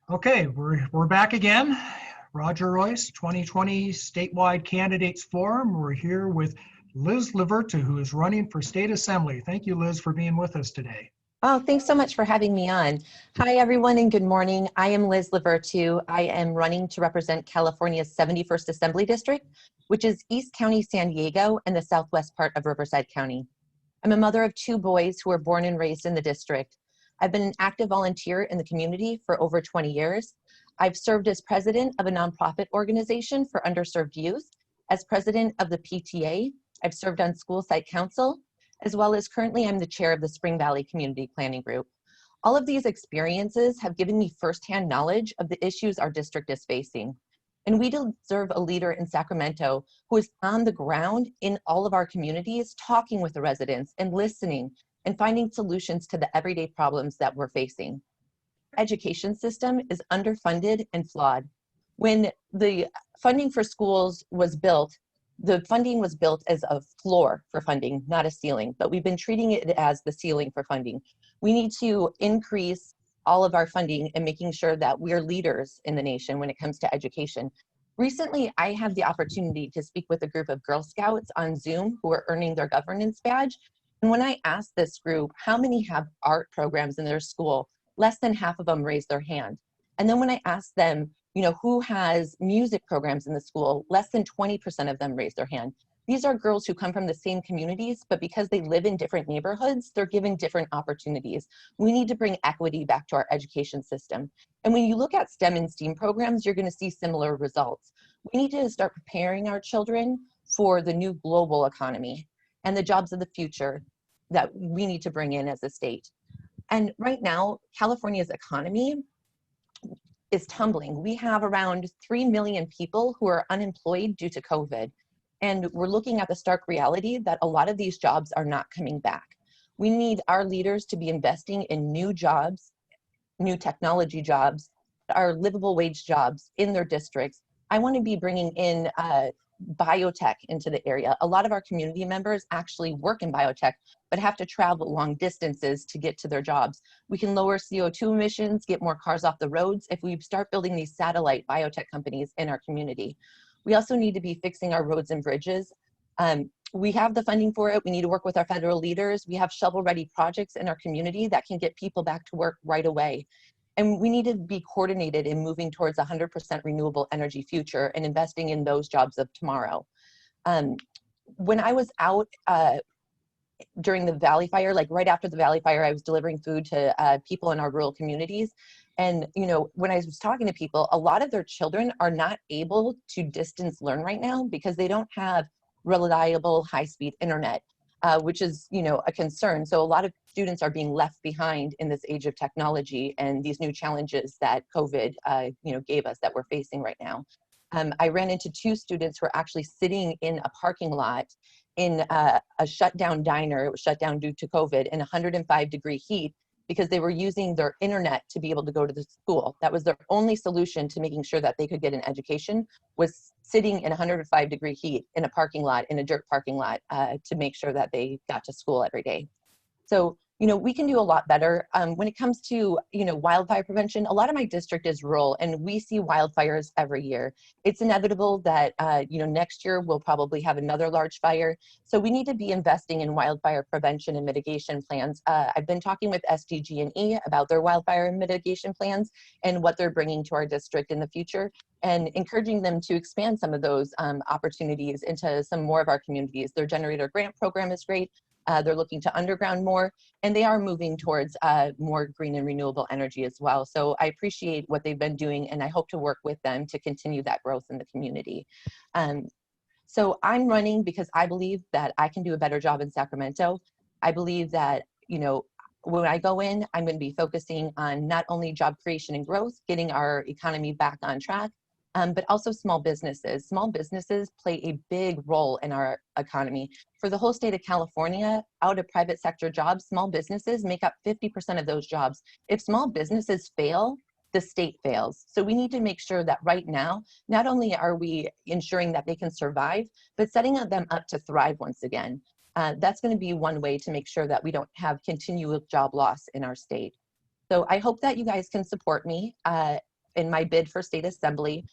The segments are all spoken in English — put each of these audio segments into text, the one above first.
Okay, we're back again. Roger Royce, 2020 Statewide Candidates Forum. We're here with Liz Lavertu, who is running for State Assembly. Thank you, Liz, for being with us today. Oh, thanks so much for having me on. Hi, everyone, and good morning. I am Liz Lavertu. I am running to represent California's 71st Assembly District, which is East County, San Diego, and the southwest part of Riverside County. I'm a mother of 2 boys who were born and raised in the district. I've been an active volunteer in the community for over 20 years. I've served as president of a nonprofit organization for underserved youth. As president of the PTA, I've served on school site council, as well as currently I'm the chair of the Spring Valley Community Planning Group. All of these experiences have given me firsthand knowledge of the issues our district is facing. And we deserve a leader in Sacramento who is on the ground in all of our communities, talking with the residents and listening and finding solutions to the everyday problems that we're facing. Our education system is underfunded and flawed. When the funding for schools was built, the funding was built as a floor for funding, not a ceiling, but we've been treating it as the ceiling for funding. We need to increase all of our funding and making sure that we're leaders in the nation when it comes to education. Recently, I had the opportunity to speak with a group of Girl Scouts on Zoom who are earning their governance badge. And when I asked this group how many have art programs in their school, less than half of them raised their hand. And then when I asked them, who has music programs in the school, less than 20% of them raised their hand. These are girls who come from the same communities, but because they live in different neighborhoods, they're given different opportunities. We need to bring equity back to our education system. And when you look at STEM and STEAM programs, you're going to see similar results. We need to start preparing our children for the new global economy and the jobs of the future that we need to bring in as a state. And right now, California's economy is tumbling. We have around 3 million people who are unemployed due to COVID. And we're looking at the stark reality that a lot of these jobs are not coming back. We need our leaders to be investing in new jobs, new technology jobs, our livable wage jobs in their districts. I want to be bringing in biotech into the area. A lot of our community members actually work in biotech, but have to travel long distances to get to their jobs. We can lower CO2 emissions, get more cars off the roads if we start building these satellite biotech companies in our community. We also need to be fixing our roads and bridges. We have the funding for it. We need to work with our federal leaders. We have shovel-ready projects in our community that can get people back to work right away. And we need to be coordinated in moving towards 100% renewable energy future and investing in those jobs of tomorrow. When I was out during the Valley Fire, like right after the Valley Fire, I was delivering food to people in our rural communities. And when I was talking to people, a lot of their children are not able to distance learn right now because they don't have reliable high-speed internet. Which is, a concern. So a lot of students are being left behind in this age of technology and these new challenges that COVID, gave us that we're facing right now. I ran into 2 students who are actually sitting in a parking lot in a shutdown diner. It was shut down due to COVID in 105-degree heat because they were using their internet to be able to go to the school. That was their only solution to making sure that they could get an education, was sitting in 105-degree heat in a parking lot, in a dirt parking lot, to make sure that they got to school every day. So, we can do a lot better. When it comes to, wildfire prevention, a lot of my district is rural and we see wildfires every year. It's inevitable that, next year we'll probably have another large fire. So we need to be investing in wildfire prevention and mitigation plans. I've been talking with SDG&E about their wildfire mitigation plans and what they're bringing to our district in the future, and encouraging them to expand some of those opportunities into some more of our communities. Their generator grant program is great. They're looking to underground more, and they are moving towards more green and renewable energy as well. So I appreciate what they've been doing, and I hope to work with them to continue that growth in the community. So I'm running because I believe that I can do a better job in Sacramento. I believe that, when I go in, I'm going to be focusing on not only job creation and growth, getting our economy back on track, but also small businesses. Small businesses play a big role in our economy. For the whole state of California, out of private sector jobs, small businesses make up 50% of those jobs. If small businesses fail, the state fails. So we need to make sure that right now, not only are we ensuring that they can survive, but setting them up to thrive once again. That's going to be one way to make sure that we don't have continual job loss in our state. So I hope that you guys can support me. in my bid for state assembly.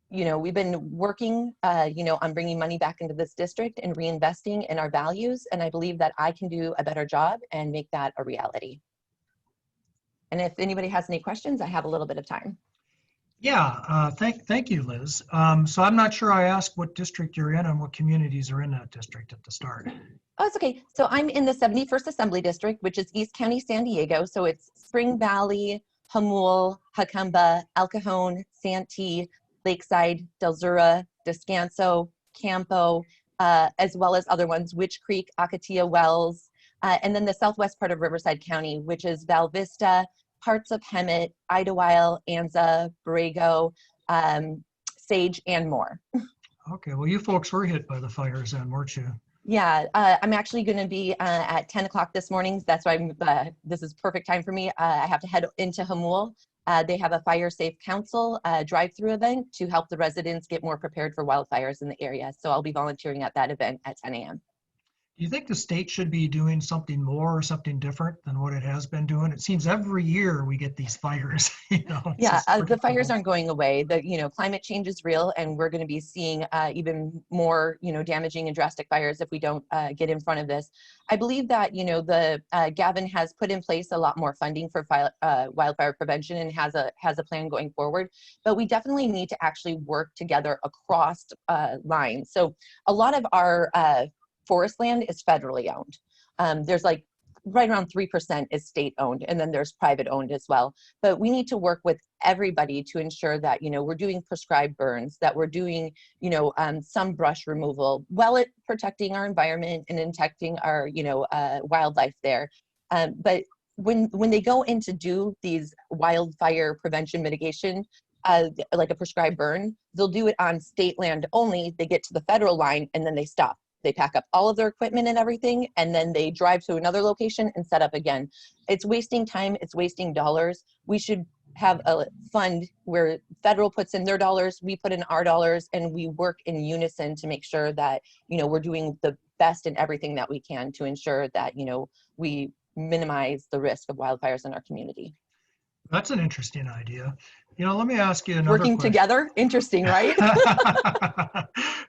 We've been working, on bringing money back into this district and reinvesting in our values. And I believe that I can do a better job and make that a reality. And if anybody has any questions, I have a little bit of time. Yeah, thank you, Liz. So I'm not sure I asked what district you're in and what communities are in that district at the start. Oh, it's okay. So I'm in the 71st Assembly District, which is East County, San Diego. So it's Spring Valley, Hamul, Jacumba, El Cajon, Santee, Lakeside, Del Zura, Descanso, Campo, as well as other ones, Witch Creek, Acatia Wells, and then the southwest part of Riverside County, which is Val Vista, parts of Hemet, Idlewild, Anza, Borrego, Sage, and more. Okay, well, you folks were hit by the fires then, weren't you? Yeah, I'm actually going to be at 10 o'clock this morning. That's why this is perfect time for me. I have to head into Hamul. They have a fire safe council drive-through event to help the residents get more prepared for wildfires in the area. So I'll be volunteering at that event at 10 a.m. Do you think the state should be doing something more or something different than what it has been doing? It seems every year we get these fires. Yeah, the fires aren't going away. Climate change is real, and we're going to be seeing even more, damaging and drastic fires if we don't get in front of this. I believe that, Gavin has put in place a lot more funding for wildfire prevention and has a plan going forward. But we definitely need to actually work together across lines. So a lot of our forest land is federally owned. There's like right around 3% is state owned, and then there's private owned as well. But we need to work with everybody to ensure that, we're doing prescribed burns, that we're doing, some brush removal, while protecting our environment and protecting our, wildlife there. But when they go in to do these wildfire prevention mitigation, like a prescribed burn, they'll do it on state land only. They get to the federal line and then they stop. They pack up all of their equipment and everything, and then they drive to another location and set up again. It's wasting time. It's wasting dollars. We should have a fund where federal puts in their dollars, we put in our dollars, and we work in unison to make sure that, we're doing the best in everything that we can to ensure that, we minimize the risk of wildfires in our community. That's an interesting idea. Let me ask you another Working question. together, interesting, right?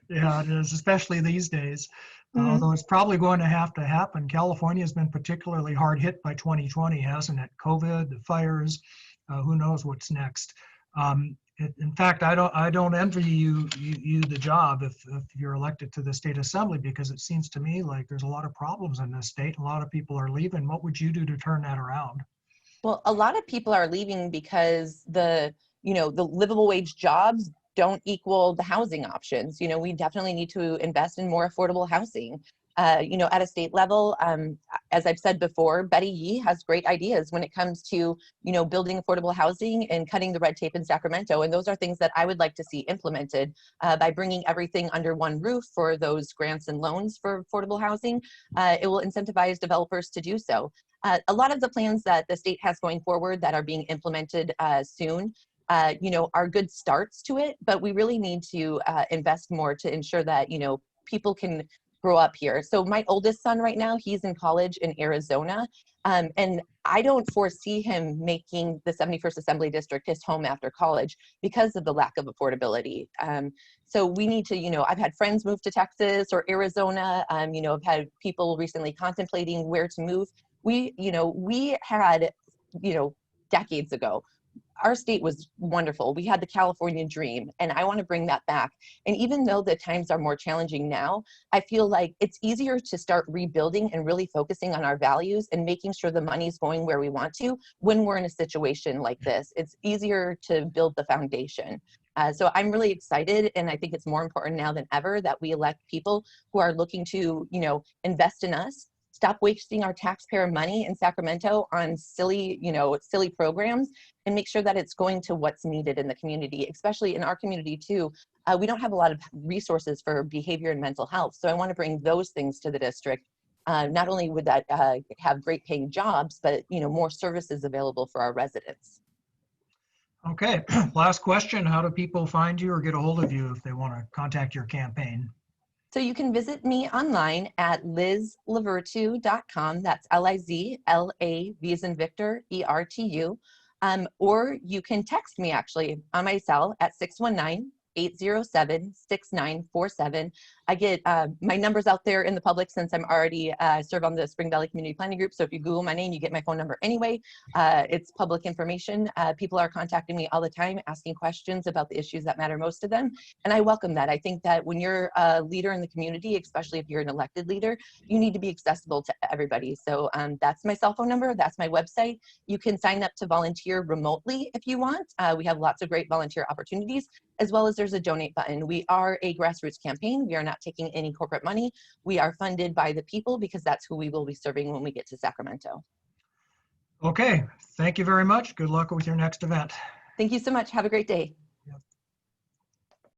Yeah, it is, especially these days. Mm-hmm. Although it's probably going to happen. California has been particularly hard hit by 2020, hasn't it? COVID, the fires, who knows what's next. In fact, I don't envy you the job if you're elected to the state assembly, because it seems to me like there's a lot of problems in this state. A lot of people are leaving. What would you do to turn that around? Well, a lot of people are leaving because the livable wage jobs don't equal the housing options. We definitely need to invest in more affordable housing. At a state level, as I've said before, Betty Yee has great ideas when it comes to, building affordable housing and cutting the red tape in Sacramento. And those are things that I would like to see implemented by bringing everything under one roof for those grants and loans for affordable housing. It will incentivize developers to do so. A lot of the plans that the state has going forward that are being implemented soon, are good starts to it, but we really need to invest more to ensure that, people can grow up here. So my oldest son right now, he's in college in Arizona, and I don't foresee him making the 71st Assembly District his home after college because of the lack of affordability. So we need to, I've had friends move to Texas or Arizona. I've had people recently contemplating where to move. We had, decades ago, our state was wonderful. We had the California dream, and I want to bring that back. And even though the times are more challenging now, I feel like it's easier to start rebuilding and really focusing on our values and making sure the money's going where we want to when we're in a situation like this. It's easier to build the foundation. So I'm really excited, and I think it's more important now than ever that we elect people who are looking to, invest in us. Stop wasting our taxpayer money in Sacramento on silly programs, and make sure that it's going to what's needed in the community, especially in our community too. We don't have a lot of resources for behavior and mental health. So I want to bring those things to the district. Not only would that have great paying jobs, but more services available for our residents. Okay, last question. How do people find you or get a hold of you if they want to contact your campaign? So you can visit me online at lizlavertu.com. That's Lizla, V as in Victor, ERTU. Or you can text me actually on my cell at 619-807-6947. I get my numbers out there in the public since I'm already serve on the Spring Valley Community Planning Group. So if you Google my name, you get my phone number anyway. It's public information. People are contacting me all the time, asking questions about the issues that matter most to them. And I welcome that. I think that when you're a leader in the community, especially if you're an elected leader, you need to be accessible to everybody. So that's my cell phone number. That's my website. You can sign up to volunteer remotely if you want. We have lots of great volunteer opportunities, as well as there's a donate button. We are a grassroots campaign. We are not taking any corporate money. We are funded by the people because that's who we will be serving when we get to Sacramento. Okay, thank you very much. Good luck with your next event. Thank you so much. Have a great day.